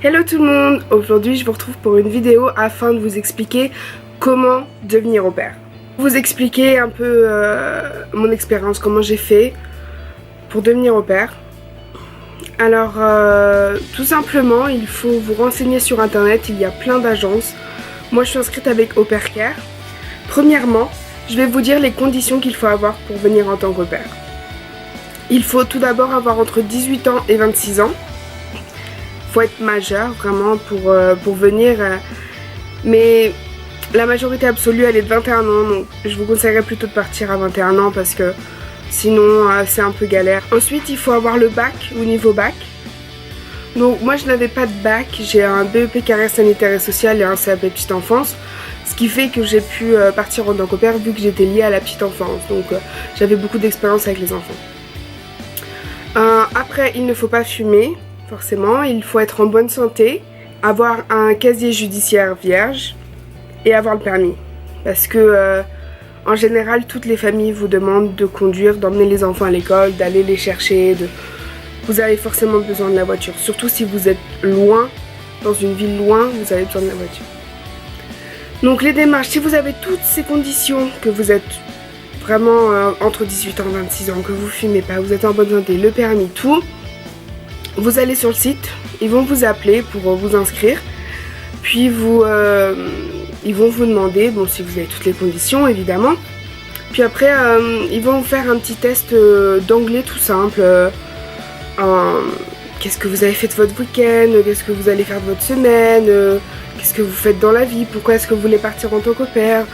Hello tout le monde, aujourd'hui je vous retrouve pour une vidéo afin de vous expliquer comment devenir au pair. Vous expliquer un peu mon expérience, comment j'ai fait pour devenir au pair. Alors tout simplement il faut vous renseigner sur internet, il y a plein d'agences. Moi je suis inscrite avec Au Pair Care. Premièrement, je vais vous dire les conditions qu'il faut avoir pour venir en tant qu'au pair. Il faut tout d'abord avoir entre 18 ans et 26 ans. Faut être majeur vraiment pour venir, mais la majorité absolue elle est de 21 ans, donc je vous conseillerais plutôt de partir à 21 ans parce que sinon c'est un peu galère. Ensuite il faut avoir le bac ou niveau bac. Donc moi je n'avais pas de bac, j'ai un BEP carrière sanitaire et sociale et un CAP petite enfance, ce qui fait que j'ai pu partir en tant qu'au pair vu que j'étais liée à la petite enfance, donc j'avais beaucoup d'expérience avec les enfants. Après il ne faut pas fumer. Forcément, il faut être en bonne santé, avoir un casier judiciaire vierge et avoir le permis. Parce que en général, toutes les familles vous demandent de conduire, d'emmener les enfants à l'école, d'aller les chercher. Vous avez forcément besoin de la voiture. Surtout si vous êtes loin, dans une ville loin, vous avez besoin de la voiture. Donc les démarches, si vous avez toutes ces conditions, que vous êtes vraiment entre 18 ans et 26 ans, que vous fumez pas, vous êtes en bonne santé, le permis, tout. Vous allez sur le site, ils vont vous appeler pour vous inscrire, puis ils vont vous demander, bon si vous avez toutes les conditions évidemment, puis après ils vont vous faire un petit test d'anglais tout simple, qu'est-ce que vous avez fait de votre week-end, qu'est-ce que vous allez faire de votre semaine, qu'est-ce que vous faites dans la vie, pourquoi est-ce que vous voulez partir en tant qu'au pair,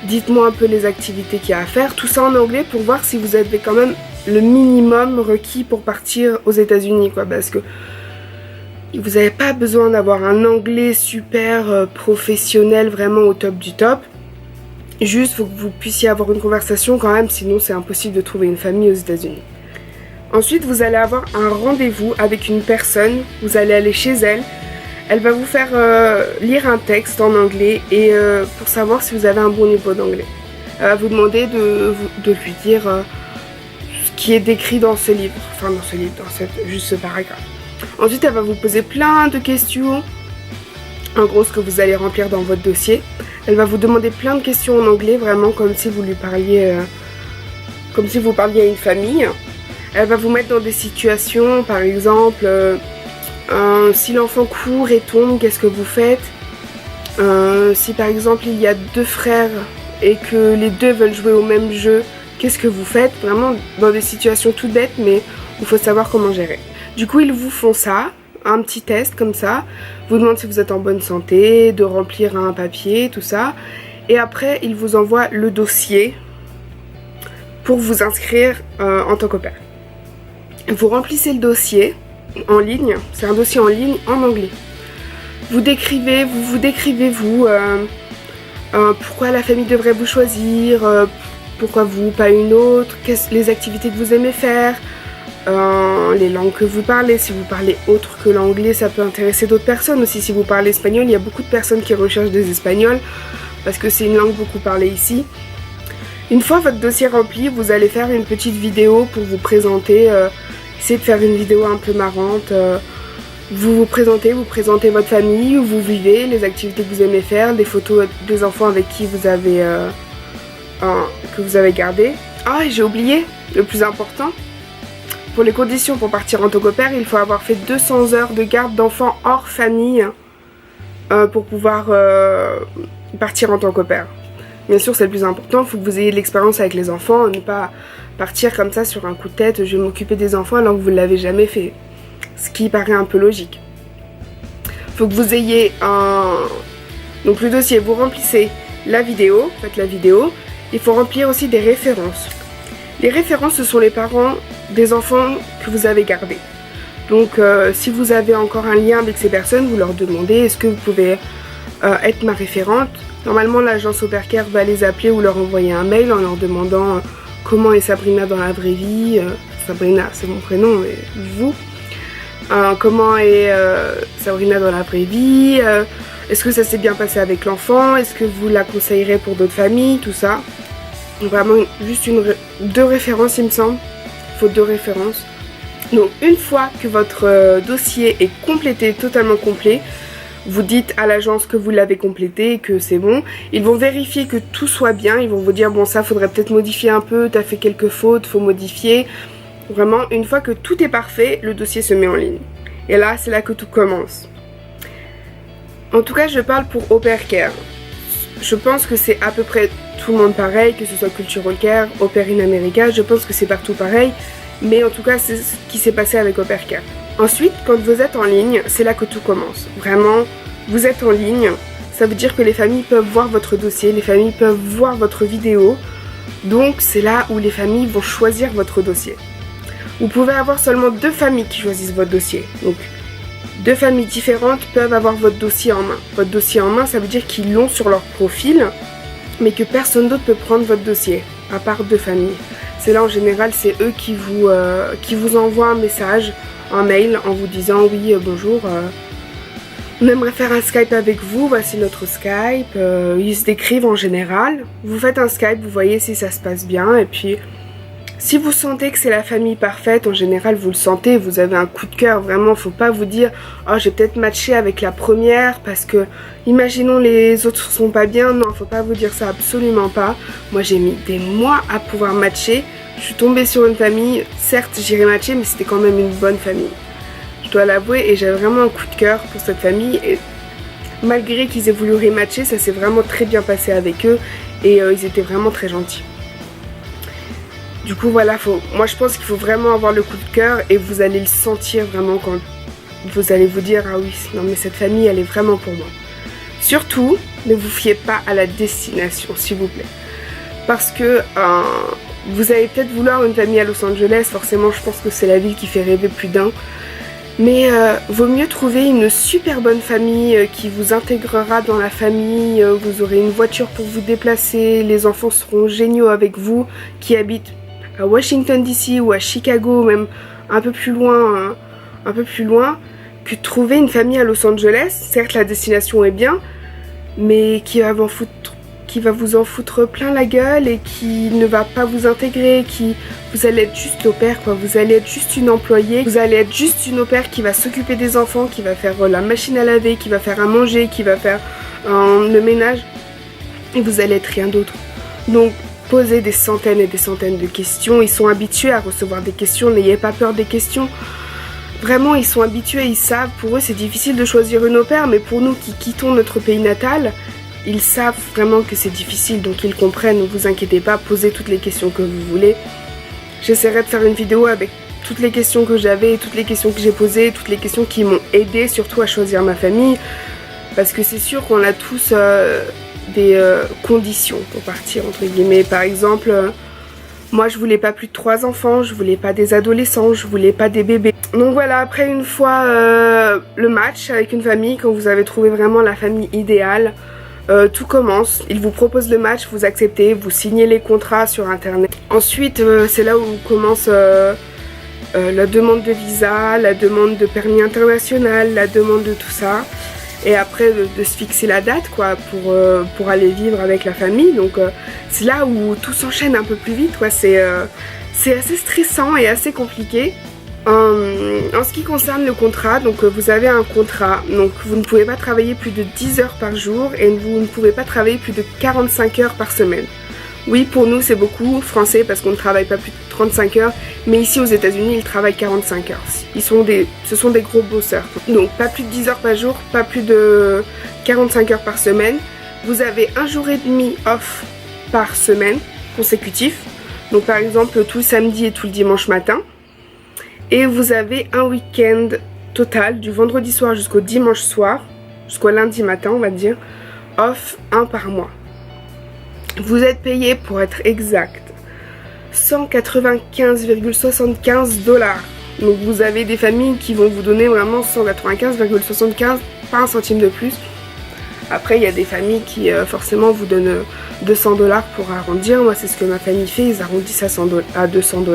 dites-moi un peu les activités qu'il y a à faire, tout ça en anglais pour voir si vous avez quand même le minimum requis pour partir aux États-Unis quoi, parce que vous n'avez pas besoin d'avoir un anglais super professionnel vraiment au top du top, juste faut que vous puissiez avoir une conversation quand même, sinon c'est impossible de trouver une famille aux États-Unis. Ensuite vous allez avoir un rendez-vous avec une personne, vous allez aller chez elle, elle va vous faire lire un texte en anglais et pour savoir si vous avez un bon niveau d'anglais. Elle va vous demander de lui dire qui est décrit dans ce livre, enfin dans ce livre, juste ce paragraphe. Ensuite elle va vous poser plein de questions, en gros ce que vous allez remplir dans votre dossier. Elle va vous demander plein de questions en anglais, vraiment comme si vous lui parliez, comme si vous parliez à une famille. Elle va vous mettre dans des situations, par exemple, si l'enfant court et tombe, qu'est-ce que vous faites, si par exemple il y a deux frères et que les deux veulent jouer au même jeu, qu'est-ce que vous faites, vraiment dans des situations toutes bêtes mais où il faut savoir comment gérer. Du coup ils vous font ça, un petit test comme ça, vous demandent si vous êtes en bonne santé, de remplir un papier, tout ça. Et après ils vous envoient le dossier pour vous inscrire en tant qu'au pair. Vous remplissez le dossier en ligne, c'est un dossier en ligne en anglais. Vous décrivez pourquoi la famille devrait vous choisir, pourquoi vous, pas une autre, les activités que vous aimez faire, les langues que vous parlez, si vous parlez autre que l'anglais ça peut intéresser d'autres personnes aussi. Si vous parlez espagnol, il y a beaucoup de personnes qui recherchent des espagnols parce que c'est une langue beaucoup parlée ici. Une fois votre dossier rempli, vous allez faire une petite vidéo pour vous présenter, essayez de faire une vidéo un peu marrante, vous présentez votre famille, où vous vivez, les activités que vous aimez faire, des photos des enfants avec qui vous avez que vous avez gardé. Ah et j'ai oublié le plus important, pour les conditions pour partir en tant qu'au pair, il faut avoir fait 200 heures de garde d'enfants hors famille pour pouvoir partir en tant qu'au pair. Bien sûr c'est le plus important, il faut que vous ayez de l'expérience avec les enfants, ne pas partir comme ça sur un coup de tête, je vais m'occuper des enfants alors que vous ne l'avez jamais fait, ce qui paraît un peu logique. Il faut que vous ayez donc le dossier, vous remplissez la vidéo, faites la vidéo. Il faut remplir aussi des références. Les références, ce sont les parents des enfants que vous avez gardés. Donc si vous avez encore un lien avec ces personnes, vous leur demandez est-ce que vous pouvez être ma référente. Normalement l'agence Au Pair Care va les appeler ou leur envoyer un mail en leur demandant comment est Sabrina dans la vraie vie. Sabrina c'est mon prénom mais vous. Comment est Sabrina dans la vraie vie, est-ce que ça s'est bien passé avec l'enfant, est-ce que vous la conseillerez pour d'autres familles, tout ça. Vraiment juste deux références il me semble, il faut 2 références. Donc une fois que votre dossier est complété, totalement complet, vous dites à l'agence que vous l'avez complété, que c'est bon. Ils vont vérifier que tout soit bien. Ils vont vous dire bon, ça faudrait peut-être modifier un peu, t'as fait quelques fautes, faut modifier. Vraiment, une fois que tout est parfait, le dossier se met en ligne. Et là, c'est là que tout commence. En tout cas, je parle pour Au Pair Care. Je pense que c'est à peu près tout le monde pareil, que ce soit Cultural Care, Au Pair in America, je pense que c'est partout pareil. Mais en tout cas, c'est ce qui s'est passé avec Au Pair Care. Ensuite, quand vous êtes en ligne, c'est là que tout commence. Vraiment, vous êtes en ligne, ça veut dire que les familles peuvent voir votre dossier, les familles peuvent voir votre vidéo. Donc, c'est là où les familles vont choisir votre dossier. Vous pouvez avoir seulement 2 familles qui choisissent votre dossier. Donc, 2 familles différentes peuvent avoir votre dossier en main. Votre dossier en main, ça veut dire qu'ils l'ont sur leur profil, mais que personne d'autre peut prendre votre dossier, à part 2 familles. C'est là, en général, c'est eux qui vous envoient un message, un mail, en vous disant « Oui, bonjour, on aimerait faire un Skype avec vous, voici notre Skype. » Ils se décrivent en général. Vous faites un Skype, vous voyez si ça se passe bien, et puis... Si vous sentez que c'est la famille parfaite, en général vous le sentez, vous avez un coup de cœur, vraiment, faut pas vous dire « Oh, j'ai peut-être matché avec la première parce que, imaginons les autres sont pas bien ». Non, faut pas vous dire ça, absolument pas. Moi j'ai mis des mois à pouvoir matcher, je suis tombée sur une famille, certes j'irai matcher, mais c'était quand même une bonne famille. Je dois l'avouer, et j'avais vraiment un coup de cœur pour cette famille, et malgré qu'ils aient voulu rematcher, ça s'est vraiment très bien passé avec eux, et ils étaient vraiment très gentils. Du coup voilà, moi je pense qu'il faut vraiment avoir le coup de cœur et vous allez le sentir vraiment quand vous allez vous dire « Ah oui, non mais cette famille elle est vraiment pour moi ». Surtout, ne vous fiez pas à la destination s'il vous plaît. Parce que vous allez peut-être vouloir une famille à Los Angeles, forcément je pense que c'est la ville qui fait rêver plus d'un. Mais vaut mieux trouver une super bonne famille qui vous intégrera dans la famille, vous aurez une voiture pour vous déplacer, les enfants seront géniaux avec vous, qui habitent à Washington DC ou à Chicago, même un peu plus loin, que de trouver une famille à Los Angeles. Certes la destination est bien, mais qui va vous en foutre plein la gueule et qui ne va pas vous intégrer, vous allez être juste au pair quoi, vous allez être juste une employée, vous allez être juste une au pair qui va s'occuper des enfants, qui va faire la machine à laver, qui va faire à manger, qui va faire le ménage, et vous allez être rien d'autre. Donc posez des centaines et des centaines de questions, ils sont habitués à recevoir des questions, n'ayez pas peur des questions. Vraiment, ils sont habitués, ils savent, pour eux c'est difficile de choisir une au pair, mais pour nous qui quittons notre pays natal, ils savent vraiment que c'est difficile, donc ils comprennent, ne vous inquiétez pas, posez toutes les questions que vous voulez. J'essaierai de faire une vidéo avec toutes les questions que j'avais, toutes les questions que j'ai posées, toutes les questions qui m'ont aidé surtout à choisir ma famille, parce que c'est sûr qu'on a tous des conditions pour partir entre guillemets. Par exemple, moi je voulais pas plus de 3 enfants, je voulais pas des adolescents, je voulais pas des bébés. Donc voilà, après une fois le match avec une famille, quand vous avez trouvé vraiment la famille idéale, tout commence. Ils vous proposent le match, vous acceptez, vous signez les contrats sur internet. Ensuite c'est là où commence la demande de visa, la demande de permis international, la demande de tout ça. Et après de se fixer la date quoi pour aller vivre avec la famille. Donc c'est là où tout s'enchaîne un peu plus vite quoi. C'est assez stressant et assez compliqué. En ce qui concerne le contrat, donc vous avez un contrat, donc vous ne pouvez pas travailler plus de 10 heures par jour et vous ne pouvez pas travailler plus de 45 heures par semaine. Oui, pour nous c'est beaucoup français parce qu'on ne travaille pas plus de 35 heures, mais ici aux États-Unis ils travaillent 45 heures. Ce sont des gros bosseurs. Donc pas plus de 10 heures par jour, pas plus de 45 heures par semaine. Vous avez un jour et demi off par semaine consécutif. Donc par exemple tout le samedi et tout le dimanche matin. Et vous avez un week-end total du vendredi soir jusqu'au dimanche soir, jusqu'au lundi matin on va dire, off un par mois. Vous êtes payé pour être exact 195,75 $. Donc vous avez des familles qui vont vous donner vraiment 195,75, pas un centime de plus. Après il y a des familles qui forcément vous donnent 200 $ pour arrondir. Moi c'est ce que ma famille fait, ils arrondissent à 200 $.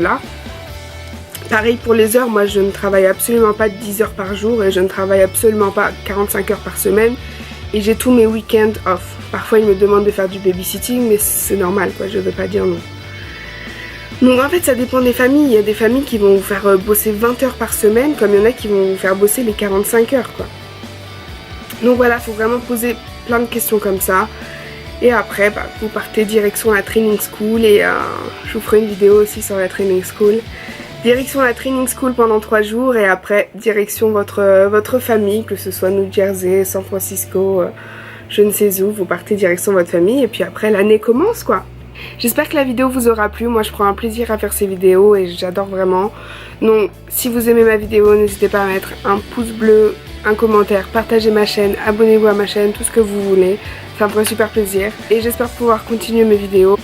Pareil pour les heures, moi je ne travaille absolument pas 10 heures par jour et je ne travaille absolument pas 45 heures par semaine. Et j'ai tous mes week-ends off. Parfois ils me demandent de faire du babysitting, mais c'est normal quoi, je veux pas dire non. Donc en fait ça dépend des familles, il y a des familles qui vont vous faire bosser 20 heures par semaine, comme il y en a qui vont vous faire bosser les 45 heures quoi. Donc voilà, faut vraiment poser plein de questions comme ça. Et après vous partez direction la training school et je vous ferai une vidéo aussi sur la training school. Direction la training school pendant 3 jours et après direction votre famille, que ce soit New Jersey, San Francisco, je ne sais où, vous partez direction votre famille et puis après l'année commence quoi. J'espère que la vidéo vous aura plu, moi je prends un plaisir à faire ces vidéos et j'adore vraiment. Donc si vous aimez ma vidéo, n'hésitez pas à mettre un pouce bleu, un commentaire, partagez ma chaîne, abonnez-vous à ma chaîne, tout ce que vous voulez. Ça me ferait super plaisir et j'espère pouvoir continuer mes vidéos.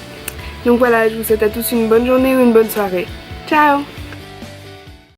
Donc voilà, je vous souhaite à tous une bonne journée ou une bonne soirée. Ciao!